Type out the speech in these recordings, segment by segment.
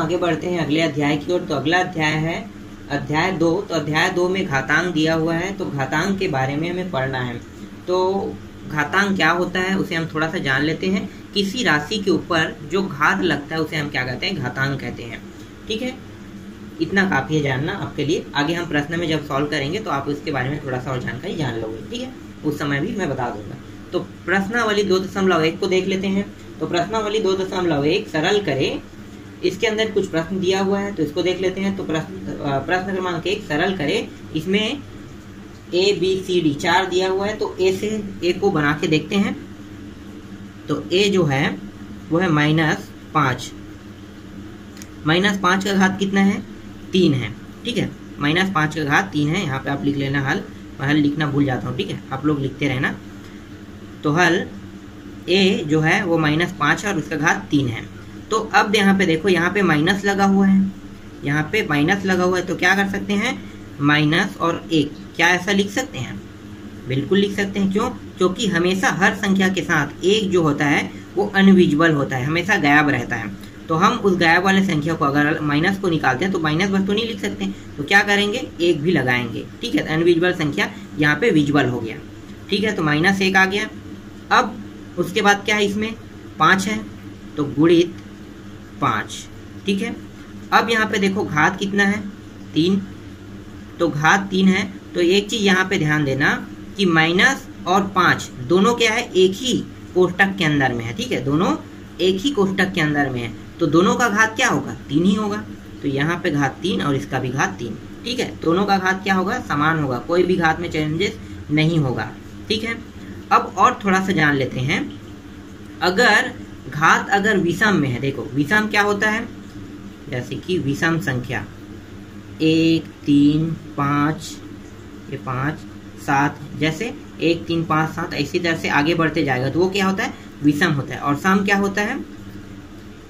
आगे बढ़ते हैं अगले अध्याय की ओर। तो अगला अध्याय है अध्याय 2। तो अध्याय 2 में घातांक दिया हुआ है, तो घातांक के बारे में हमें पढ़ना है। तो घातांक क्या होता है उसे हम थोड़ा सा जान लेते हैं। किसी राशि के ऊपर जो घात लगता है उसे हम क्या कहते हैं, घातांक कहते हैं। ठीक है, इतना काफी है जानना आपके लिए। आगे हम प्रश्न में जब सॉल्व करेंगे तो आप इसके बारे में थोड़ा सा और जानकारी जान लोगे। ठीक है, उस समय भी मैं बता दूंगा। तो प्रश्नावली 2.1 को देख लेते हैं। तो प्रश्नावली 2.1 सरल करें, इसके अंदर कुछ प्रश्न दिया हुआ है तो इसको देख लेते हैं। तो प्रश्न क्रमांक 1 सरल करें, इसमें ABCD 4 दिया हुआ है। तो ए को बना के देखते हैं। तो ए जो है वो है -5। -5 का घात कितना है, 3 है। ठीक है, -5 का घात 3 है। यहाँ पे आप लिख लेना हल, मैं हल लिखना भूल जाता हूँ। ठीक है, आप लोग लिखते रहना। तो हल ए जो है वो -5 है और उसका घात 3 है। तो अब यहाँ पे देखो, यहाँ पे माइनस लगा हुआ है, यहाँ पे माइनस लगा हुआ है। तो क्या कर सकते हैं, माइनस और 1, क्या ऐसा लिख सकते हैं, बिल्कुल लिख सकते हैं। क्यों, क्योंकि हमेशा हर संख्या के साथ 1 जो होता है वो अनविजिबल होता है, हमेशा गायब रहता है। तो हम उस गायब वाले संख्या को अगर माइनस को निकालते हैं तो माइनस बस तो नहीं लिख सकते, तो क्या करेंगे, 1 भी लगाएंगे। ठीक है, अनविजिबल संख्या यहाँ पे विजिबल हो गया। ठीक है, तो -1 आ गया। अब उसके बाद क्या है, इसमें 5 है तो गुणित 5। ठीक है, अब यहाँ पे देखो घात कितना है, 3। तो घात 3 है। तो एक चीज यहाँ पे ध्यान देना कि माइनस और 5 दोनों क्या है, एक ही कोष्टक के अंदर में है। ठीक है, दोनों एक ही कोष्टक के अंदर में है, तो दोनों का घात क्या होगा, 3 ही होगा। तो यहाँ पे घात 3 और इसका भी घात 3। ठीक है, दोनों का घात क्या होगा, समान होगा, कोई भी घात में चेंजेस नहीं होगा। ठीक है, अब और थोड़ा सा जान लेते हैं। अगर घात अगर विषम में है, देखो विषम क्या होता है, जैसे कि विषम संख्या 1 3 5, ये 5 7, जैसे 1 3 5 7 इसी तरह से आगे बढ़ते जाएगा तो वो क्या होता है, विषम होता है। और सम क्या होता है,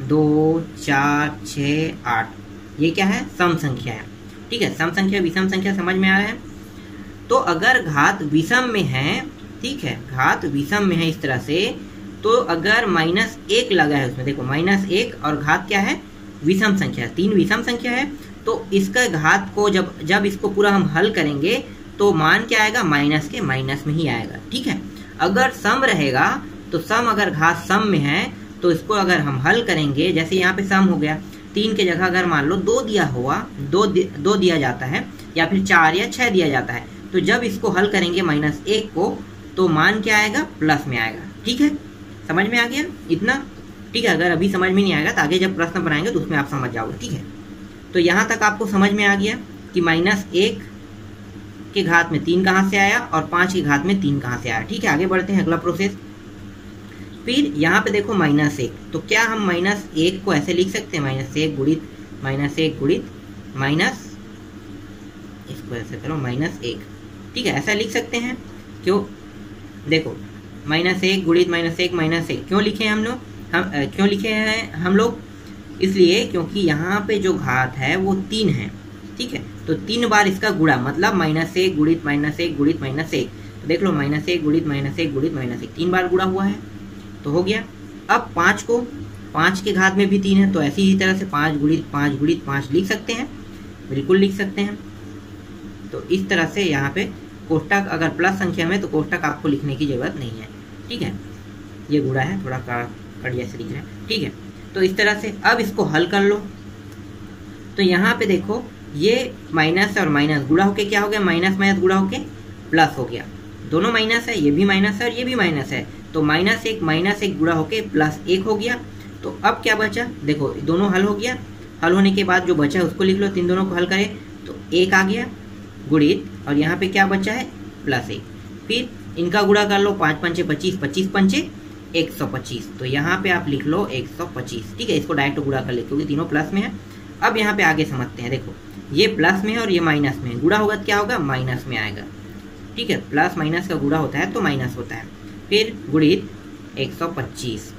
2 4 6 8, ये क्या है, सम संख्या है। ठीक है, सम संख्या विषम संख्या समझ में आ रहा है। तो अगर घात विषम में है, ठीक है, घात विषम में है इस तरह से, तो अगर -1 लगा है उसमें, देखो -1 और घात क्या है, विषम संख्या, 3 विषम संख्या है। तो इसका घात को जब इसको पूरा हम हल करेंगे तो मान क्या आएगा, माइनस के माइनस में ही आएगा। ठीक है, अगर सम रहेगा तो सम, अगर घात सम में है तो इसको अगर हम हल करेंगे, जैसे यहाँ पे सम हो गया, 3 के जगह अगर मान लो 2 दिया हुआ, 2 दिया जाता है, या फिर 4 या 6 दिया जाता है, तो जब इसको हल करेंगे -1 को तो मान क्या आएगा, प्लस में आएगा। ठीक है, समझ में आ गया इतना। ठीक है, अगर अभी समझ में नहीं आएगा तो आगे जब प्रश्न बनाएंगे तो उसमें आप समझ जाओगे। ठीक है, तो यहाँ तक आपको समझ में आ गया कि -1 के घात में 3 कहाँ से आया और 5 के घात में 3 कहाँ से आया। ठीक है, आगे बढ़ते हैं अगला प्रोसेस। फिर यहाँ पे देखो -1, तो क्या हम -1 को ऐसे लिख सकते हैं, -1 गुणित -1 गुणित माइनस, इसको ऐसे करो -1। ठीक है, ऐसा लिख सकते हैं। क्यों, देखो -1 गुणित -1 क्यों लिखे हैं हम लोग, क्यों लिखे हैं हम लोग, इसलिए क्योंकि यहाँ पे जो घात है वो 3 है। ठीक है, तो 3 बार इसका गुणा, मतलब -1 गुणित -1 गुणित -1। तो देख लो, -1 गुणित -1 गुणित -1, 3 बार गुणा हुआ है, तो हो गया। अब 5 को, 5 के घात में भी 3 है, तो ऐसी ही तरह से 5 गुणित 5 गुणित 5 लिख सकते हैं, बिल्कुल लिख सकते हैं। तो इस तरह से यहाँ पे कोष्टक अगर प्लस संख्या में तो कोष्टक आपको लिखने की जरूरत नहीं है। ठीक है, ये गुणा है, थोड़ा कट जैसे दिख रहा है। ठीक है, तो इस तरह से अब इसको हल कर लो। तो यहाँ पे देखो, ये माइनस और माइनस गुणा होके क्या हो गया, माइनस माइनस गुणा होके प्लस हो गया, दोनों माइनस है, ये भी माइनस है और ये भी माइनस है, तो -1 गुणा होके +1 हो गया। तो अब क्या बचा, देखो दोनों हल हो गया, हल होने के बाद जो बचा है उसको लिख लो, 3 दोनों को हल करें तो 1 आ गया गुणित, और यहाँ पे क्या बचा है, +1। फिर इनका गुणा कर लो, 5 पंचे 25, 25 पंचे 125, तो यहाँ पे आप लिख लो 125। ठीक है, इसको डायरेक्ट गुणा कर ले क्योंकि तीनों प्लस में है। अब यहाँ पे आगे समझते हैं, देखो ये प्लस में है और ये माइनस में है, गुणा होगा तो क्या होगा, माइनस में आएगा। ठीक है, प्लस माइनस का गुणा होता है तो माइनस होता है। फिर गुणित 125,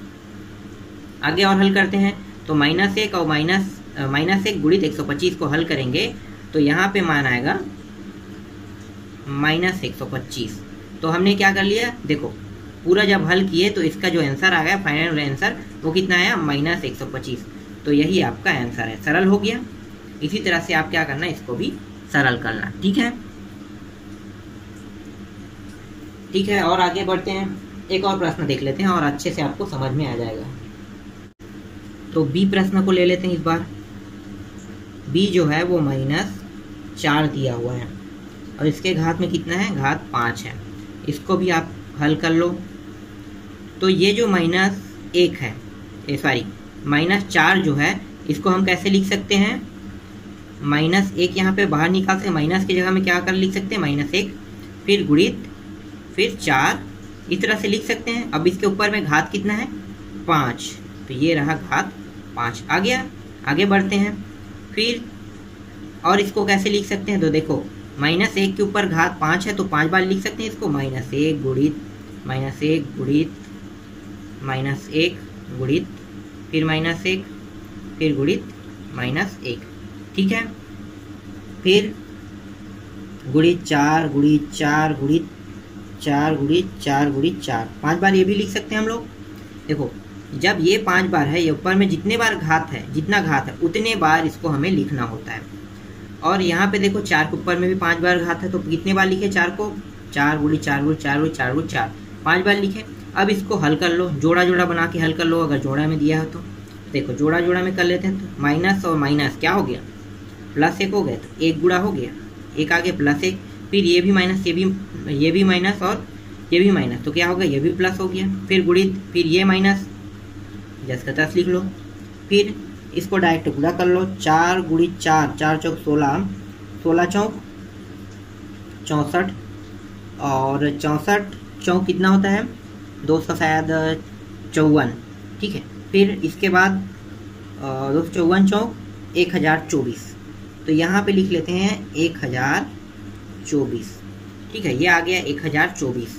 आगे और हल करते हैं। तो -1 और -1 गुणित 125 को हल करेंगे तो यहाँ पे मान आएगा -125। तो हमने क्या कर लिया, देखो पूरा जब हल किए तो इसका जो आंसर आ गया, फाइनल आंसर वो कितना आया, -125। तो यही आपका आंसर है। सरल हो गया। इसी तरह से आप क्या करना, इसको भी सरल करना। ठीक है, ठीक है। और आगे बढ़ते हैं, एक और प्रश्न देख लेते हैं और अच्छे से आपको समझ में आ जाएगा। तो बी प्रश्न को ले लेते हैं इस बार। बी जो है वो -4 दिया हुआ है और इसके घात में कितना है, घात 5 है। इसको भी आप हल कर लो। तो ये जो -1 है, सॉरी -4 जो है, इसको हम कैसे लिख सकते हैं, -1 यहाँ पे बाहर निकाल सकते, माइनस की जगह में क्या कर लिख सकते हैं, -1, फिर गुणित, फिर 4, इस तरह से लिख सकते हैं। अब इसके ऊपर में घात कितना है, 5, तो ये रहा घात 5 आ गया। आगे बढ़ते हैं फिर, और इसको कैसे लिख सकते हैं, तो देखो -1 के ऊपर घात 5 है तो 5 बार लिख सकते हैं इसको, -1 गुणित, -1 गुणित, -1 गुणित, फिर -1, फिर गुणित, -1। ठीक है, फिर गुणित 4 गुणित 4 गुणित 4 गुणित 4 गुणित 4, 5 बार ये भी लिख सकते हैं हम लोग। देखो जब ये 5 बार है, ये ऊपर में जितने बार घात है, जितना घात है उतने बार इसको हमें लिखना होता है। और यहाँ पे देखो 4 के ऊपर में भी 5 बार घात है, तो कितने बार लिखे 4 को, 4 गुणित 4 गुणित 4 गुणित 4 गुणित 4, 5 बार लिखे। अब इसको हल कर लो, जोड़ा जोड़ा बना के हल कर लो। अगर जोड़ा में दिया है तो देखो जोड़ा जोड़ा में कर लेते हैं, तो माइनस और माइनस क्या हो गया, +1 हो गया, तो 1 गुणा हो गया, 1 आगे +1, फिर ये भी माइनस, ये भी माइनस और ये भी माइनस, तो क्या हो गया, ये भी प्लस हो गया, फिर गुणित, फिर ये माइनस, जस का तस लिख लो। फिर इसको डायरेक्ट गुणा कर लो, 4 गुणित 4, 4 चौक 16, 16 चौक 64, और 64 चौक कितना होता है, 200 शायद 54। ठीक है, फिर इसके बाद 254 चौक 1024, तो यहाँ पे लिख लेते हैं 1024। ठीक है, ये आ गया 1024।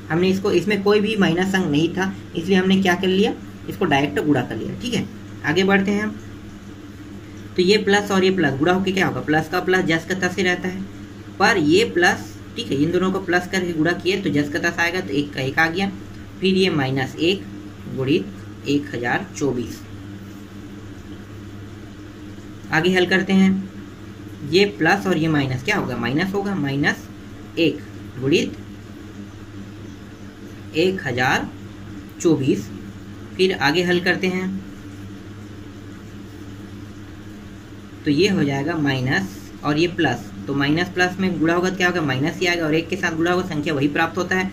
हमने इसको, इसमें कोई भी माइनस अंक नहीं था, इसलिए हमने क्या कर लिया, इसको डायरेक्ट गुणा कर लिया। ठीक है, आगे बढ़ते हैं। तो ये प्लस और ये प्लस गुणा होकर क्या होगा, प्लस का प्लस जस का तस ही रहता है, पर ये प्लस, ठीक है, इन दोनों को प्लस करके गुणा किए तो जस का तस आएगा, तो 1 का 1 आ गया, फिर ये -1 गुणित 1024। आगे हल करते हैं, ये प्लस और ये माइनस क्या होगा, माइनस होगा, -1 गुणित 1024। फिर आगे हल करते हैं, तो ये हो जाएगा माइनस और ये प्लस, तो माइनस प्लस में गुणा होगा तो क्या होगा, माइनस ही आएगा, और 1 के साथ गुणा होगा संख्या वही प्राप्त होता है,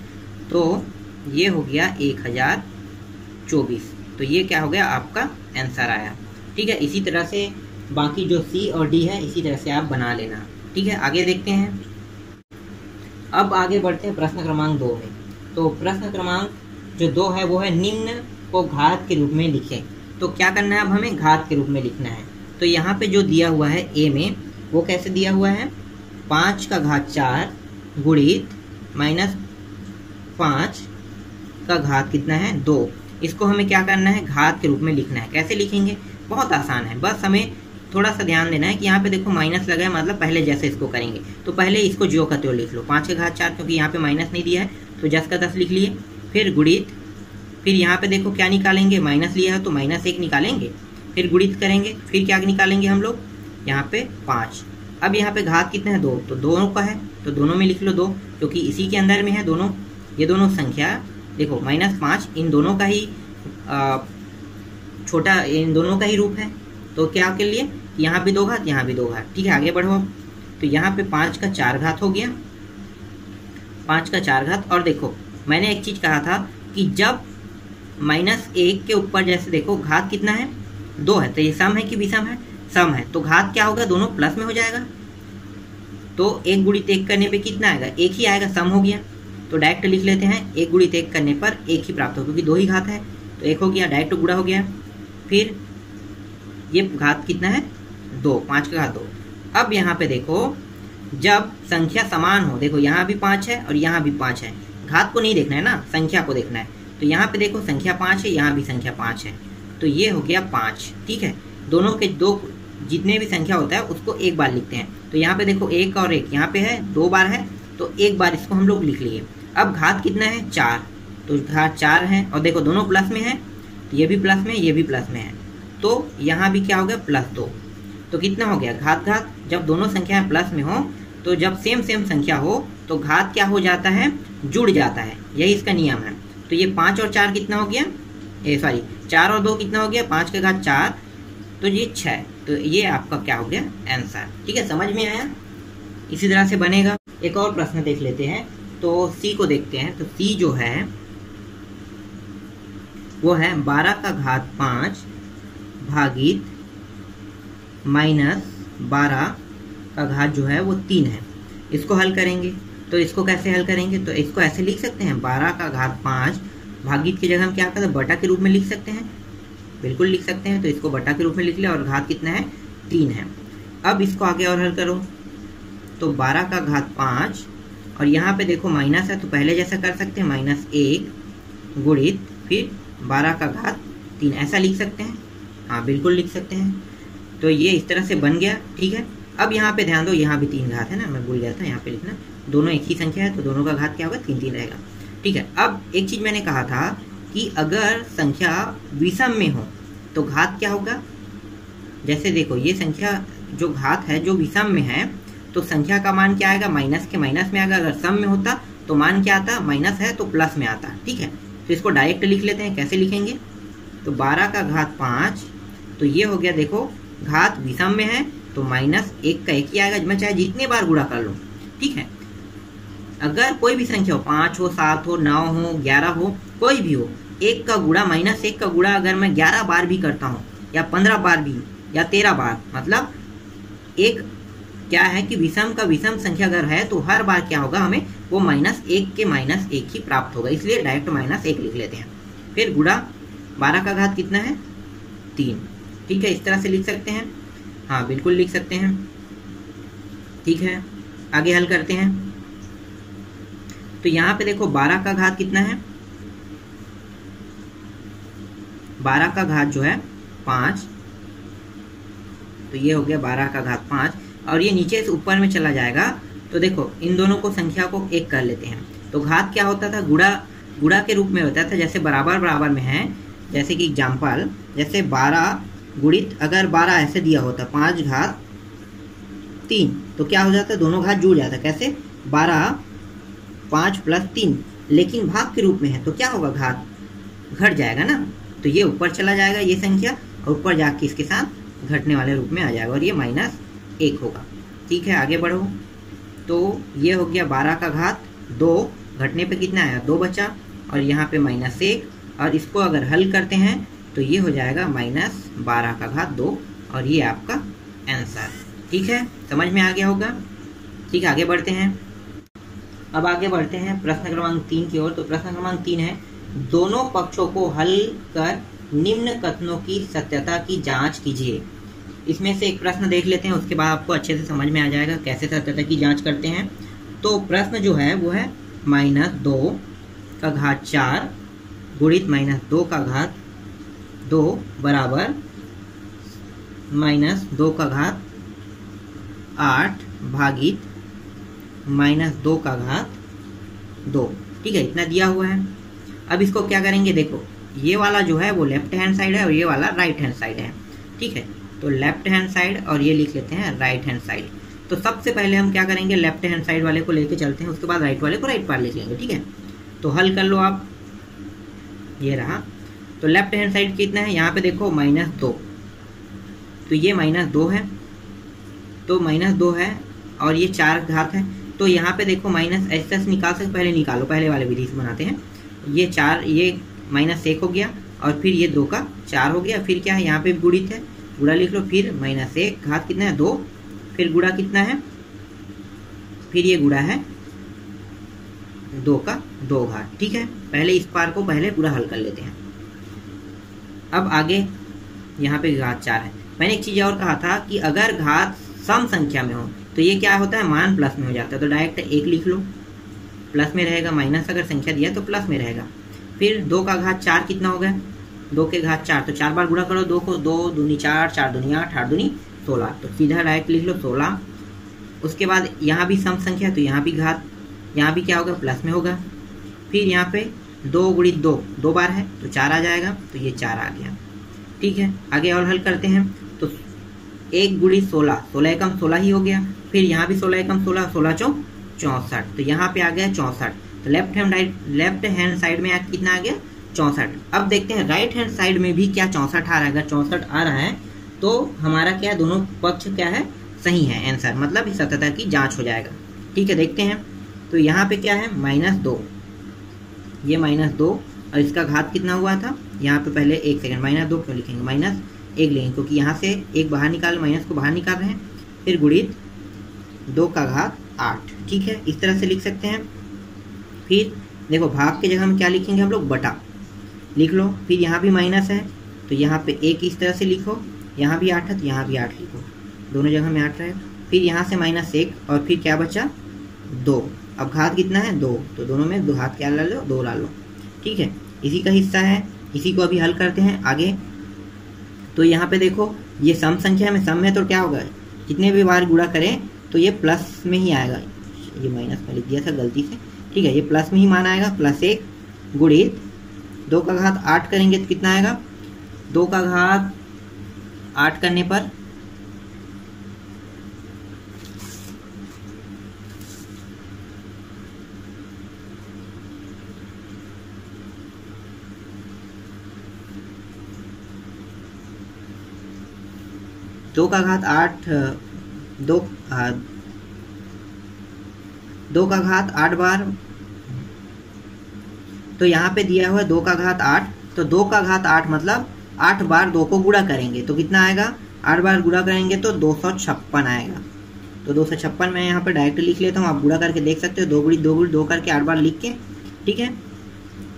तो ये हो गया 1024। तो ये क्या हो गया, आपका आंसर आया। ठीक है, इसी तरह से बाकी जो सी और डी है इसी तरह से आप बना लेना। ठीक है, आगे देखते हैं। अब आगे बढ़ते हैं प्रश्न क्रमांक 2 में। तो प्रश्न क्रमांक जो 2 है वो है निम्न को घात के रूप में लिखें। तो क्या करना है, अब हमें घात के रूप में लिखना है। तो यहाँ पे जो दिया हुआ है ए में, वो कैसे दिया हुआ है, 5 का घात 4 गुणित -5 का घात कितना है, 2। इसको हमें क्या करना है, घात के रूप में लिखना है। कैसे लिखेंगे, बहुत आसान है, बस हमें थोड़ा सा ध्यान देना है कि यहाँ पे देखो माइनस लगा है, मतलब पहले जैसे इसको करेंगे, तो पहले इसको ज्यों का त्यों लिख लो, 5 का घात 4, क्योंकि यहाँ पे माइनस नहीं दिया है तो जस का तस लिख लिए, फिर गुणित, फिर यहाँ पे देखो क्या निकालेंगे, माइनस लिया है तो -1 निकालेंगे, फिर गुणित करेंगे, फिर क्या निकालेंगे हम लोग, यहाँ पे 5। अब यहाँ पे घात कितना है, 2, तो दोनों का है तो दोनों में लिख लो 2, क्योंकि इसी के अंदर में है दोनों, ये दोनों संख्या। देखो -5 इन दोनों का ही छोटा, इन दोनों का ही रूप है, तो क्या के लिए, यहाँ भी 2 घात, यहाँ भी 2 घात। ठीक है, आगे बढ़ो। तो यहाँ पे 5 का 4 घात हो गया, 5 का 4 घात। और देखो मैंने एक चीज कहा था कि जब -1 के ऊपर जैसे देखो घात कितना है, 2 है, तो ये सम है कि विषम है, सम है, तो घात क्या होगा, दोनों प्लस में हो जाएगा, तो 1 गुणित 1 करने पे कितना आएगा, 1 ही आएगा, सम हो गया। तो डायरेक्ट लिख लेते हैं, 1 गुणित 1 करने पर 1 ही प्राप्त हो, क्योंकि 2 ही घात है, तो 1 हो गया, डायरेक्ट गुणा हो गया। फिर ये घात कितना है, 2, 5 का घात 2। अब यहाँ पे देखो जब संख्या समान हो, देखो यहाँ भी 5 है और यहाँ भी 5 है, घात को नहीं देखना है ना, संख्या को देखना है। तो यहाँ पे देखो संख्या 5 है, यहाँ भी संख्या 5 है, तो ये हो गया 5। ठीक है, दोनों के 2 जितने भी संख्या होता है उसको एक बार लिखते हैं। तो यहाँ पे देखो 1 और 1 यहाँ पे है, 2 बार है, तो 1 बार इसको हम लोग लिख लिए। अब घात कितना है, 4, तो घात 4 है, और देखो दोनों प्लस में है, तो ये भी प्लस में, ये भी प्लस में है। तो यहाँ भी क्या हो गया +2। तो कितना हो गया घात घात, जब दोनों संख्याएं प्लस में हो तो जब सेम संख्या हो तो घात क्या हो जाता है, जुड़ जाता है, यही इसका नियम है। तो ये 5 और 4 कितना हो गया, 4 और 2 कितना हो गया, 5 के घात 4, तो ये 6। तो ये आपका क्या हो गया आंसर। ठीक है, समझ में आया। इसी तरह से बनेगा। एक और प्रश्न देख लेते हैं। तो सी को देखते हैं। तो सी जो है वो है 12 का घात 5 भागित -12 का घात जो है वो 3 है। इसको हल करेंगे। तो इसको कैसे हल करेंगे, तो इसको ऐसे लिख सकते हैं 12 का घात 5 भागित की जगह हम क्या करते हैं बटा के रूप में लिख सकते हैं, बिल्कुल लिख सकते हैं। तो इसको बटा के रूप में लिख लिया और घात कितना है 3 है। अब इसको आगे और हल करो। तो 12 का घात 5 और यहाँ पे देखो माइनस है तो पहले जैसा कर सकते हैं -1 गुणित फिर 12 का घात 3, ऐसा लिख सकते हैं। हाँ बिल्कुल लिख सकते हैं। तो ये इस तरह से बन गया। ठीक है, अब यहाँ पे ध्यान दो, यहाँ भी 3 घात है ना, मैं भूल गया था यहाँ पे लिखना। दोनों एक ही संख्या है तो दोनों का घात क्या होगा 3 3 रहेगा। ठीक है, अब एक चीज मैंने कहा था कि अगर संख्या विषम में हो तो घात क्या होगा। जैसे देखो ये संख्या जो घात है जो विषम में है तो संख्या का मान क्या आएगा, माइनस के माइनस में आएगा। अगर सम में होता तो मान क्या आता, माइनस है तो प्लस में आता। ठीक है, तो इसको डायरेक्ट लिख लेते हैं। कैसे लिखेंगे, तो 12 का घात 5, तो ये हो गया, देखो घात विषम में है तो -1 का 1 ही आएगा, मैं चाहे जितने बार गुणा कर लूँ। ठीक है, अगर कोई भी संख्या हो, 5 हो, 7 हो, 9 हो, 11 हो, कोई भी हो, 1 का गुणा -1 का गुणा अगर मैं 11 बार भी करता हूँ या 15 बार भी या 13 बार, मतलब एक क्या है कि विषम का विषम संख्या अगर है तो हर बार क्या होगा, हमें वो -1 के -1 ही प्राप्त होगा। इसलिए डायरेक्ट -1 लिख लेते हैं। फिर गुणा 12 का घात कितना है 3। ठीक है, इस तरह से लिख सकते हैं। हाँ बिल्कुल लिख सकते हैं। ठीक है, आगे हल करते हैं। तो यहाँ पे देखो 12 का घात कितना है, 12 का घात जो है 5, तो ये हो गया 12 का घात 5 और ये नीचे से ऊपर में चला जाएगा। तो देखो इन दोनों को संख्या को एक कर लेते हैं। तो घात क्या होता था, गुणा के रूप में होता था। जैसे बराबर बराबर में है, जैसे कि एग्जाम्पल, जैसे 12 गुणित अगर 12 ऐसे दिया होता 5 घात 3, तो क्या हो जाता, दोनों घात जुड़ जाता। कैसे, 12 5 + 3, लेकिन भाग के रूप में है तो क्या होगा, घात घट जाएगा ना। तो ये ऊपर चला जाएगा ये संख्या और ऊपर जाके इसके साथ घटने वाले रूप में आ जाएगा और ये -1 होगा। ठीक है, आगे बढ़ो। तो ये हो गया 12 का घात 2, घटने पे कितना आया 2 बचा और यहाँ पे -1, और इसको अगर हल करते हैं तो ये हो जाएगा -12 का घात 2 और ये आपका आंसर। ठीक है, समझ में आ गया होगा। ठीक है, आगे बढ़ते हैं। अब आगे बढ़ते हैं प्रश्न क्रमांक 3 की ओर। तो प्रश्न क्रमांक 3 है, दोनों पक्षों को हल कर निम्न कथनों की सत्यता की जांच कीजिए। इसमें से एक प्रश्न देख लेते हैं, उसके बाद आपको अच्छे से समझ में आ जाएगा कैसे सत्यता की जांच करते हैं। तो प्रश्न जो है वो है -2 का घात 4 गुणित -2 का घात 2 बराबर -2 का घात 8 भागित -2 का घात 2। ठीक है, इतना दिया हुआ है। अब इसको क्या करेंगे, देखो ये वाला जो है वो लेफ्ट हैंड साइड है और ये वाला राइट हैंड साइड है। ठीक है, तो लेफ्ट हैंड साइड और ये लिख लेते हैं राइट हैंड साइड। तो सबसे पहले हम क्या करेंगे, लेफ्ट हैंड साइड वाले को लेके चलते हैं, उसके बाद राइट वाले को राइट पार लिख लेंगे। ठीक है, तो हल कर लो आप, ये रहा। तो लेफ्ट हैंड साइड कितना है, यहाँ पे देखो -2, तो ये -2 है, तो -2 है और ये 4 घात है। तो यहाँ पे देखो माइनस ऐसे निकाल सकते, पहले निकालो, पहले वाले विधि से बनाते हैं। ये 4, ये -1 हो गया और फिर ये 2 का 4 हो गया। फिर क्या है, यहाँ पे गुणित है, गुणा लिख लो, फिर -1 घात कितना है 2, फिर गुणा कितना है, फिर ये गुणा है 2 का 2 घात। ठीक है, पहले इस पार को पहले पूरा हल कर लेते हैं। अब आगे यहाँ पे घात 4 है। मैंने एक चीज और कहा था कि अगर घात सम संख्या में हो तो ये क्या होता है, मान प्लस में हो जाता है। तो डायरेक्ट 1 लिख लो, प्लस में रहेगा, माइनस अगर संख्या दिया तो प्लस में रहेगा। फिर 2 का घात 4 कितना हो गया, 2 के घात 4, तो 4 बार गुणा करो 2 को, 2 दूनी 4, 4 दूनी 8, 8 दूनी 16, तो सीधा डायरेक्ट लिख लो 16। उसके बाद यहाँ भी सम संख्या, तो यहाँ भी घात, यहाँ भी क्या होगा, प्लस में होगा। फिर यहाँ पे 2 गुणित 2, 2 बार है तो 4 आ जाएगा, तो ये 4 आ गया। ठीक है, आगे और हल करते हैं। तो 1 गुड़ी 16, 16 एकम 16 ही हो गया। फिर यहाँ भी 16 एकम 16, 16 चौक 64, तो यहाँ पे आ गया 64। तो लेफ्ट हैंड साइड में कितना आ गया 64। अब देखते हैं राइट हैंड साइड में भी क्या 64 आ रहा है। अगर 64 आ रहा है तो हमारा क्या दोनों पक्ष क्या है सही है आंसर, मतलब इस सतह की जांच हो जाएगा। ठीक है, देखते हैं। तो यहाँ पे क्या है -2, ये -2 और इसका घात कितना हुआ था, यहाँ पे पहले 1 सेकंड -2 क्यों लिखेंगे, -1 लेंगे क्योंकि यहाँ से 1 बाहर निकाल, माइनस को बाहर निकाल रहे हैं। फिर गुणित 2 का घात 8, ठीक है, इस तरह से लिख सकते हैं। फिर देखो भाग के जगह में क्या लिखेंगे हम लोग, बटा लिख लो। फिर यहाँ भी माइनस है तो यहाँ पे 1 इस तरह से लिखो, यहाँ भी 8 है तो यहाँ भी 8 लिखो, दोनों जगह में 8 रहेगा। फिर यहाँ से -1 और फिर क्या बचा 2। अब घात कितना है 2, तो दोनों में 2 हाथ क्या ला लो, 2 ला लो। ठीक है, इसी का हिस्सा है, इसी को अभी हल करते हैं आगे। तो यहाँ पे देखो ये सम संख्या में सम है तो क्या होगा, जितने भी बार गुणा करें तो ये प्लस में ही आएगा। ये माइनस में लिख दिया था गलती से, ठीक है, ये प्लस में ही मान आएगा। +1 गुणित 2 का घात 8 करेंगे तो कितना आएगा, 2 का घात 8 करने पर दो का घात 8 2 का घात 8 बार, तो यहाँ पे दिया हुआ है 2 का घात 8, तो 2 का घात 8 मतलब 8 बार 2 को गुणा करेंगे तो कितना आएगा, 8 बार गुणा करेंगे तो 256 आएगा। तो 256 मैं यहाँ पे डायरेक्ट लिख लेता हूँ, आप गुणा करके देख सकते हो, 2 गुणी 2 गुणी 2 करके 8 बार लिख के। ठीक है,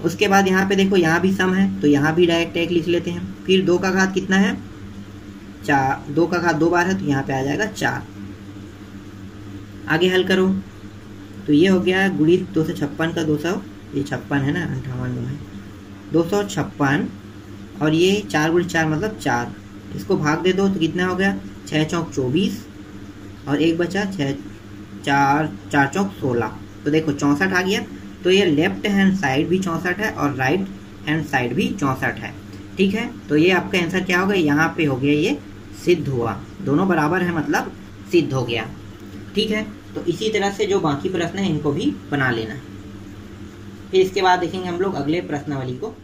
उसके बाद यहाँ पे देखो यहाँ भी सम है तो यहाँ भी डायरेक्ट 1 लिख लेते हैं। फिर 2 का घात कितना है 4, 2 का घात 2 बार है तो यहाँ पे आ जाएगा 4। आगे हल करो तो ये हो गया गुणित 256 का 200, ये 56 है ना, 58 है 256, और ये 4 गुणित 4 मतलब 4, इसको भाग दे दो तो कितना हो गया 6 चौक 24 और 1 बचा 6 4 4 चौक 16। तो देखो 64 आ गया। तो ये लेफ्ट हैंड साइड भी 64 है और राइट हैंड साइड भी 64 है। ठीक है, तो ये आपका आंसर क्या होगा, यहाँ पे हो गया ये सिद्ध हुआ, दोनों बराबर है मतलब सिद्ध हो गया। ठीक है, तो इसी तरह से जो बाकी प्रश्न है इनको भी बना लेना है। फिर इसके बाद देखेंगे हम लोग अगले प्रश्नावली को।